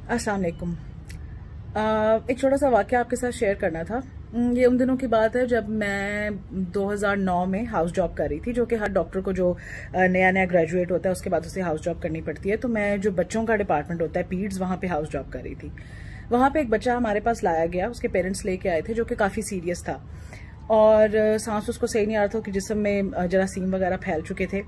अस्सलाम वालेकुम। एक छोटा सा वाक़या आपके साथ शेयर करना था। ये उन दिनों की बात है जब मैं 2009 में हाउस जॉब कर रही थी, जो कि हर डॉक्टर को जो नया नया ग्रेजुएट होता है उसके बाद उसे हाउस जॉब करनी पड़ती है। तो मैं जो बच्चों का डिपार्टमेंट होता है पीड्स, वहाँ पे हाउस जॉब कर रही थी। वहाँ पे एक बच्चा हमारे पास लाया गया, उसके पेरेंट्स लेके आए थे, जो कि काफ़ी सीरियस था और सांस उसको सही नहीं आ रहा था कि जिस्म में जरासीम वगैरह फैल चुके थे।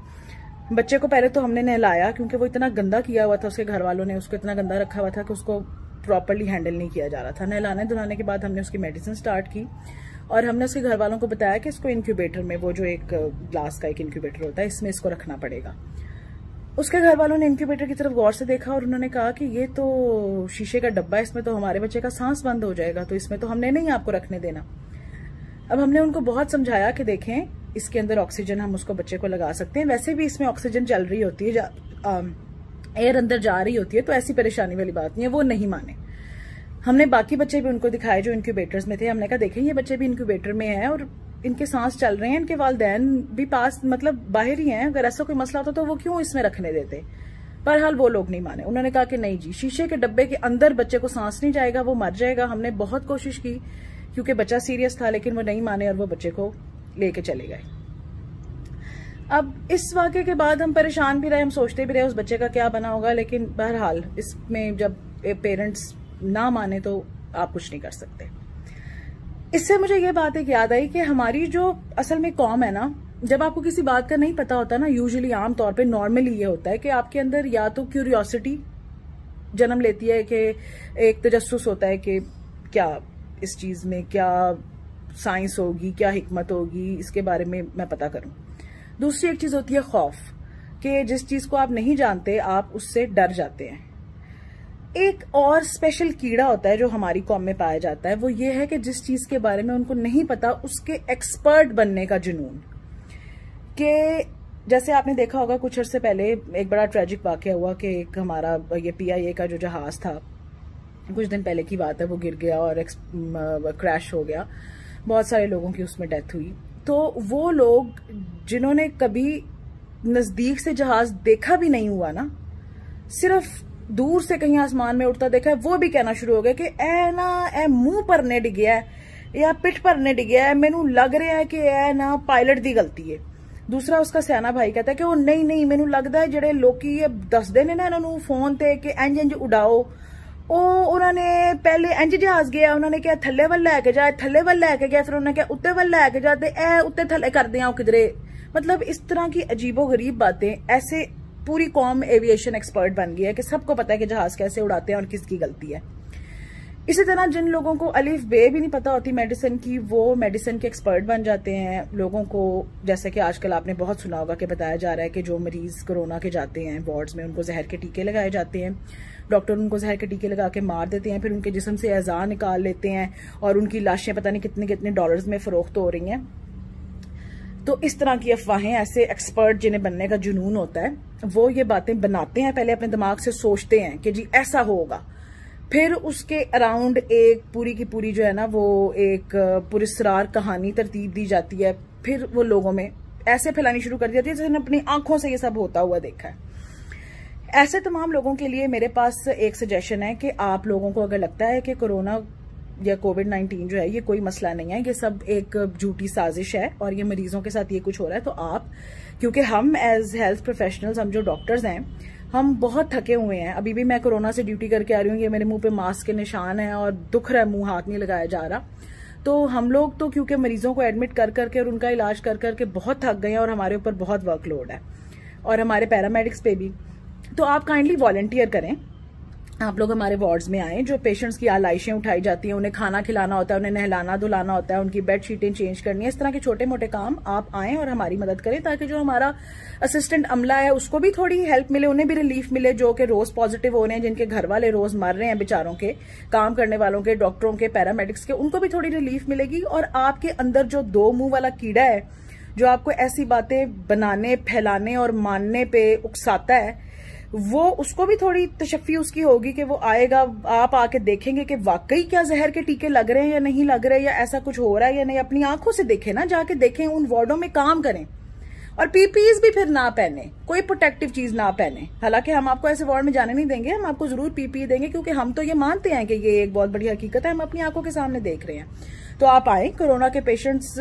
बच्चे को पहले तो हमने नहलाया, क्योंकि वो इतना गंदा किया हुआ था, उसके घर वालों ने उसको इतना गंदा रखा हुआ था कि उसको प्रॉपर्ली हैंडल नहीं किया जा रहा था। नहलाने धुलाने के बाद हमने उसकी मेडिसिन स्टार्ट की और हमने उसके घर वालों को बताया कि इसको इंक्यूबेटर में, वो जो एक ग्लास का एक इंक्यूबेटर होता है, इसमें इसको रखना पड़ेगा। उसके घर वालों ने इंक्यूबेटर की तरफ गौर से देखा और उन्होंने कहा कि ये तो शीशे का डब्बा है, इसमें तो हमारे बच्चे का सांस बंद हो जाएगा, तो इसमें तो हमने नहीं आपको रखने देना। अब हमने उनको बहुत समझाया कि देखें, इसके अंदर ऑक्सीजन हम उसको बच्चे को लगा सकते हैं, वैसे भी इसमें ऑक्सीजन चल रही होती है, एयर अंदर जा रही होती है, तो ऐसी परेशानी वाली बात नहीं है। वो नहीं माने। हमने बाकी बच्चे भी उनको दिखाए जो इंक्यूबेटर्स में थे। हमने कहा देखें, ये बच्चे भी इंक्यूबेटर में हैं और इनके सांस चल रहे हैं, इनके वालिदैन भी पास, मतलब बाहर ही हैं, अगर ऐसा कोई मसला होता तो वो क्यों इसमें रखने देते। बहरहाल वो लोग नहीं माने। उन्होंने कहा कि नहीं जी, शीशे के डब्बे के अंदर बच्चे को सांस नहीं जाएगा, वो मर जाएगा। हमने बहुत कोशिश की क्योंकि बच्चा सीरियस था, लेकिन वो नहीं माने और वो बच्चे को लेके चले गए। अब इस वाक़े के बाद हम परेशान भी रहे, हम सोचते भी रहे उस बच्चे का क्या बना होगा, लेकिन बहरहाल इसमें जब पेरेंट्स ना माने तो आप कुछ नहीं कर सकते। इससे मुझे ये बात एक याद आई कि हमारी जो असल में कौम है ना, जब आपको किसी बात का नहीं पता होता ना, यूजुअली आम तौर पे नॉर्मली ये होता है कि आपके अंदर या तो क्यूरियोसिटी जन्म लेती है कि एक तजस्सुस होता है कि क्या इस चीज में क्या साइंस होगी, क्या हिकमत होगी, इसके बारे में मैं पता करूं। दूसरी एक चीज होती है खौफ, कि जिस चीज को आप नहीं जानते आप उससे डर जाते हैं। एक और स्पेशल कीड़ा होता है जो हमारी कौम में पाया जाता है, वो ये है कि जिस चीज के बारे में उनको नहीं पता उसके एक्सपर्ट बनने का जुनून। कि जैसे आपने देखा होगा कुछ अर्से पहले एक बड़ा ट्रेजिक वाकया हुआ कि एक हमारा ये PIA का जो जहाज था, कुछ दिन पहले की बात है, वो गिर गया और क्रैश हो गया, बहुत सारे लोगों की उसमें डेथ हुई। तो वो लोग जिन्होंने कभी नजदीक से जहाज देखा भी नहीं हुआ ना, सिर्फ दूर से कहीं आसमान में उड़ता देखा है, वो भी कहना शुरू हो गया कि ए ना ए मुंह पर ने डिगया है या पिठ पर ने डिगया है, मैनू लग रहा है कि ए ना पायलट दी गलती है। दूसरा उसका सियाना भाई कहता है कि वो नहीं नहीं, मैनू लगता है जेडे लोकी ये दसदे ने ना इन्होंने फोन ते कि इंज इंज उड़ाओ, उन्होंने पहले इंज जहाज गया, उन्होंने क्या थले वाल लैके जाए, थले वाल लैके गया, फिर उन्होंने क्या उत्ते वाल लैके जाते, ए उत्ते थले कर दिया किधरे। मतलब इस तरह की अजीबो गरीब बातें। ऐसे पूरी कौम एविएशन एक्सपर्ट बन गई है कि सबको पता है कि जहाज कैसे उड़ाते हैं और किसकी गलती है। इसी तरह जिन लोगों को अलिफ बे भी नहीं पता होती मेडिसिन की, वो मेडिसिन के एक्सपर्ट बन जाते हैं। लोगों को, जैसे कि आजकल आपने बहुत सुना होगा कि बताया जा रहा है कि जो मरीज कोरोना के जाते हैं वार्ड्स में, उनको जहर के टीके लगाए जाते हैं, डॉक्टर उनको जहर के टीके लगा के मार देते हैं, फिर उनके जिस्म से अज़ा निकाल लेते हैं और उनकी लाशें पता नहीं कितने कितने डॉलर्स में फरोख्त हो रही हैं। तो इस तरह की अफवाहें, ऐसे एक्सपर्ट जिन्हें बनने का जुनून होता है, वो ये बातें बनाते हैं, पहले अपने दिमाग से सोचते हैं कि जी ऐसा होगा, फिर उसके अराउंड एक पूरी की पूरी जो है ना, वो एक पुरस्कार कहानी तरतीब दी जाती है, फिर वो लोगों में ऐसे फैलानी शुरू कर दी जाती है जैसे अपनी आंखों से ये सब होता हुआ देखा है। ऐसे तमाम लोगों के लिए मेरे पास एक सजेशन है कि आप लोगों को अगर लगता है कि कोरोना या कोविड-19 जो है ये कोई मसला नहीं है, ये सब एक झूठी साजिश है और ये मरीजों के साथ ये कुछ हो रहा है, तो आप, क्योंकि हम एज हेल्थ प्रोफेशनल्स, हम जो डॉक्टर्स हैं, हम बहुत थके हुए हैं। अभी भी मैं कोरोना से ड्यूटी करके आ रही हूँ, ये मेरे मुंह पे मास्क के निशान है और दुख रहा है, मुंह हाथ नहीं लगाया जा रहा। तो हम लोग तो क्योंकि मरीजों को एडमिट कर करके और उनका इलाज कर करके बहुत थक गए हैं और हमारे ऊपर बहुत वर्कलोड है और हमारे पैरामेडिक्स पे भी। तो आप काइंडली वॉलंटियर करें, आप लोग हमारे वार्ड्स में आएं। जो पेशेंट्स की आलाइशें उठाई जाती हैं, उन्हें खाना खिलाना होता है, उन्हें नहलाना धुलाना होता है, उनकी बेड शीटें चेंज करनी है, इस तरह के छोटे मोटे काम आप आएं और हमारी मदद करें, ताकि जो हमारा असिस्टेंट अमला है उसको भी थोड़ी हेल्प मिले, उन्हें भी रिलीफ मिले, जो कि रोज पॉजिटिव हो रहे हैं, जिनके घर वाले रोज मर रहे हैं बेचारों के, काम करने वालों के, डॉक्टरों के, पैरामेडिक्स के, उनको भी थोड़ी रिलीफ मिलेगी। और आपके अंदर जो दो मुंह वाला कीड़ा है जो आपको ऐसी बातें बनाने, फैलाने और मानने पे उकसाता है, वो उसको भी थोड़ी तशफ़ी उसकी होगी कि वो आएगा, आप आके देखेंगे कि वाकई क्या जहर के टीके लग रहे हैं या नहीं लग रहे, या ऐसा कुछ हो रहा है या नहीं। अपनी आंखों से देखें ना, जाके देखें, उन वार्डों में काम करें, और पीपीईज भी फिर ना पहने, कोई प्रोटेक्टिव चीज ना पहने। हालांकि हम आपको ऐसे वार्ड में जाने नहीं देंगे, हम आपको जरूर पीपीई देंगे, क्योंकि हम तो ये मानते हैं कि ये एक बहुत बड़ी हकीकत है, हम अपनी आंखों के सामने देख रहे हैं। तो आप आए, कोरोना के पेशेंट्स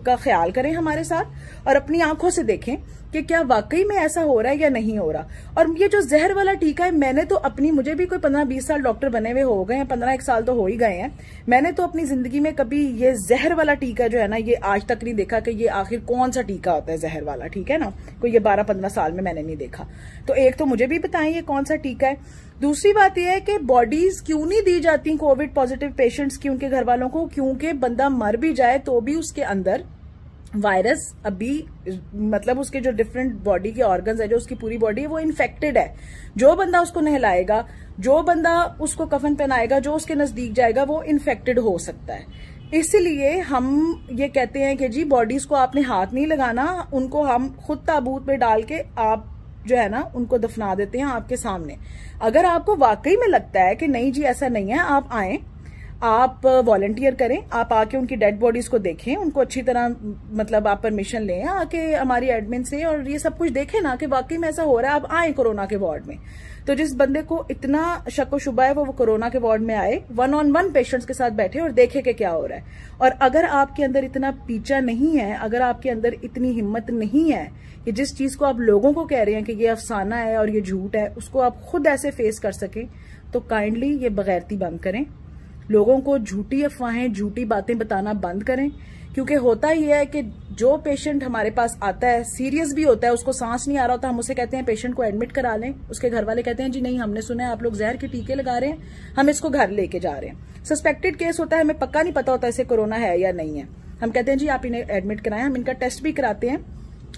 का ख्याल करें हमारे साथ और अपनी आंखों से देखें कि क्या वाकई में ऐसा हो रहा है या नहीं हो रहा। और ये जो जहर वाला टीका है, मैंने तो अपनी, मुझे भी कोई 15-20 साल डॉक्टर बने हुए हो गए हैं, 15 साल तो हो ही गए हैं, मैंने तो अपनी जिंदगी में कभी ये जहर वाला टीका जो है ना, ये आज तक नहीं देखा कि ये आखिर कौन सा टीका होता है जहर वाला, ठीक है ना। कोई ये 12-15 साल में मैंने नहीं देखा। तो एक तो मुझे भी बताएं ये कौन सा टीका है। दूसरी बात यह है कि बॉडीज क्यों नहीं दी जाती कोविड पॉजिटिव पेशेंट्स की, उनके घर वालों को, क्योंकि बंदा मर भी जाए तो भी उसके अंदर वायरस अभी, मतलब उसके जो डिफरेंट बॉडी के ऑर्गन्स है, जो उसकी पूरी बॉडी है वो इन्फेक्टेड है। जो बंदा उसको नहलाएगा, जो बंदा उसको कफन पहनाएगा, जो उसके नजदीक जाएगा, वो इन्फेक्टेड हो सकता है। इसलिए हम ये कहते हैं कि जी बॉडीज को आपने हाथ नहीं लगाना, उनको हम खुद ताबूत में डाल के आप जो है ना उनको दफना देते हैं आपके सामने। अगर आपको वाकई में लगता है कि नहीं जी ऐसा नहीं है, आप आए, आप वॉलंटियर करें, आप आके उनकी डेड बॉडीज को देखें, उनको अच्छी तरह, मतलब आप परमिशन लें आके हमारी एडमिन से, और ये सब कुछ देखें ना कि वाकई में ऐसा हो रहा है। आप आए कोरोना के वार्ड में, तो जिस बंदे को इतना शक व शुबा है वो कोरोना के वार्ड में आए, 1-on-1 पेशेंट्स के साथ बैठे और देखे कि क्या हो रहा है। और अगर आपके अंदर इतना पीछा नहीं है, अगर आपके अंदर इतनी हिम्मत नहीं है कि जिस चीज को आप लोगों को कह रहे हैं कि ये अफसाना है और ये झूठ है, उसको आप खुद ऐसे फेस कर सकें, तो काइंडली ये बगैरती बंद करें। लोगों को झूठी अफवाहें, झूठी बातें बताना बंद करें। क्योंकि होता ही है कि जो पेशेंट हमारे पास आता है, सीरियस भी होता है, उसको सांस नहीं आ रहा होता, हम उसे कहते हैं पेशेंट को एडमिट करा लें, उसके घर वाले कहते हैं जी नहीं, हमने सुना है आप लोग जहर के टीके लगा रहे हैं, हम इसको घर लेके जा रहे हैं। सस्पेक्टेड केस होता है, हमें पक्का नहीं पता होता इसे कोरोना है या नहीं है, हम कहते हैं जी आप इन्हें एडमिट कराएं, हम इनका टेस्ट भी कराते हैं,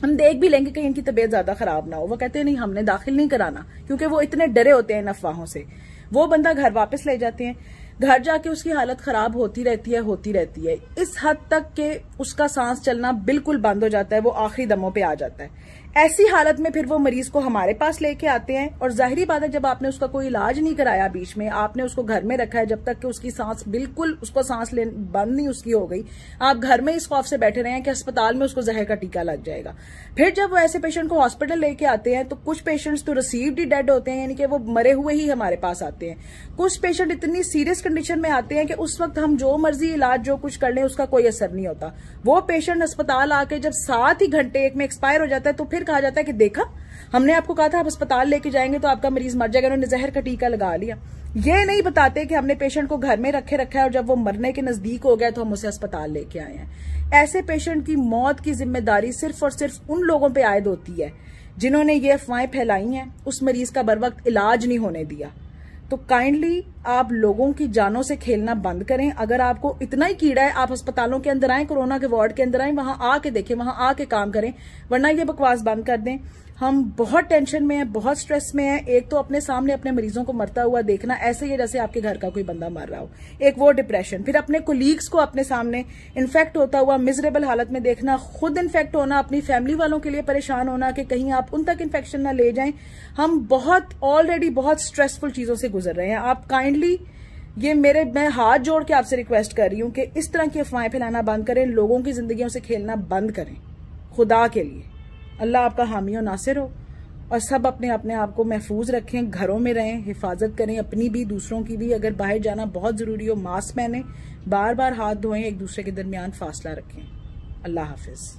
हम देख भी लेंगे कि इनकी तबीयत ज्यादा खराब ना हो। वो कहते हैं नहीं, हमने दाखिल नहीं कराना, क्योंकि वो इतने डरे होते हैं इन अफवाहों से। वो बंदा घर वापस ले जाते हैं, घर जाके उसकी हालत खराब होती रहती है, इस हद तक के उसका सांस चलना बिल्कुल बंद हो जाता है, वो आखिरी दमों पे आ जाता है। ऐसी हालत में फिर वो मरीज को हमारे पास लेके आते हैं, और जाहिर बात है जब आपने उसका कोई इलाज नहीं कराया, बीच में आपने उसको घर में रखा है, जब तक कि उसकी सांस बिल्कुल, उसको सांस ले बंद नहीं उसकी हो गई, आप घर में इस खौफ से बैठे रहे हैं कि अस्पताल में उसको जहर का टीका लग जाएगा। फिर जब वो ऐसे पेशेंट को हॉस्पिटल लेके आते हैं, तो कुछ पेशेंट्स तो रिसीव्ड ही डेड होते हैं, यानी कि वो मरे हुए ही हमारे पास आते हैं। कुछ पेशेंट इतनी सीरियस कंडीशन में आते हैं कि उस वक्त हम जो मर्जी इलाज जो कुछ कर लें उसका कोई असर नहीं होता। वो पेशेंट अस्पताल आके जब 7 ही घंटे एक में एक्सपायर हो जाता है, तो फिर कहा जाता है कि देखा, हमने आपको कहा था आप अस्पताल लेके जाएंगे तो आपका मरीज मर जाएगा, उन्होंने जहर का टीका लगा लिया। ये नहीं बताते कि हमने पेशेंट को घर में रखा है और जब वो मरने के नजदीक हो गया तो हम उसे अस्पताल लेके आए हैं। ऐसे पेशेंट की मौत की जिम्मेदारी सिर्फ और सिर्फ उन लोगों पर आयद होती है जिन्होंने ये अफवाहें फैलाई हैं, उस मरीज का बर वक्त इलाज नहीं होने दिया। तो काइंडली आप लोगों की जानों से खेलना बंद करें। अगर आपको इतना ही कीड़ा है, आप अस्पतालों के अंदर आए, कोरोना के वार्ड के अंदर आए, वहां आके देखें, वहां आके काम करें, वरना ये बकवास बंद कर दें। हम बहुत टेंशन में हैं, बहुत स्ट्रेस में हैं। एक तो अपने सामने अपने मरीजों को मरता हुआ देखना, ऐसे ही जैसे आपके घर का कोई बंदा मर रहा हो, एक वो डिप्रेशन, फिर अपने कोलीग्स को अपने सामने इन्फेक्ट होता हुआ मिजरेबल हालत में देखना, खुद इन्फेक्ट होना, अपनी फैमिली वालों के लिए परेशान होना कि कहीं आप उन तक इन्फेक्शन ना ले जाएं। हम ऑलरेडी बहुत स्ट्रेसफुल चीजों से गुजर रहे हैं। आप काइंडली मैं हाथ जोड़ के आपसे रिक्वेस्ट कर रही हूं कि इस तरह की अफवाहें फैलाना बंद करें, लोगों की जिंदगियों से खेलना बंद करें, खुदा के लिए। अल्लाह आपका हामी और नासिर हो, और सब अपने आप को महफूज रखें, घरों में रहें, हिफाजत करें अपनी भी, दूसरों की भी। अगर बाहर जाना बहुत जरूरी हो, मास्क पहने, बार बार हाथ धोएं, एक दूसरे के दरमियान फासला रखें। अल्लाह हाफिज।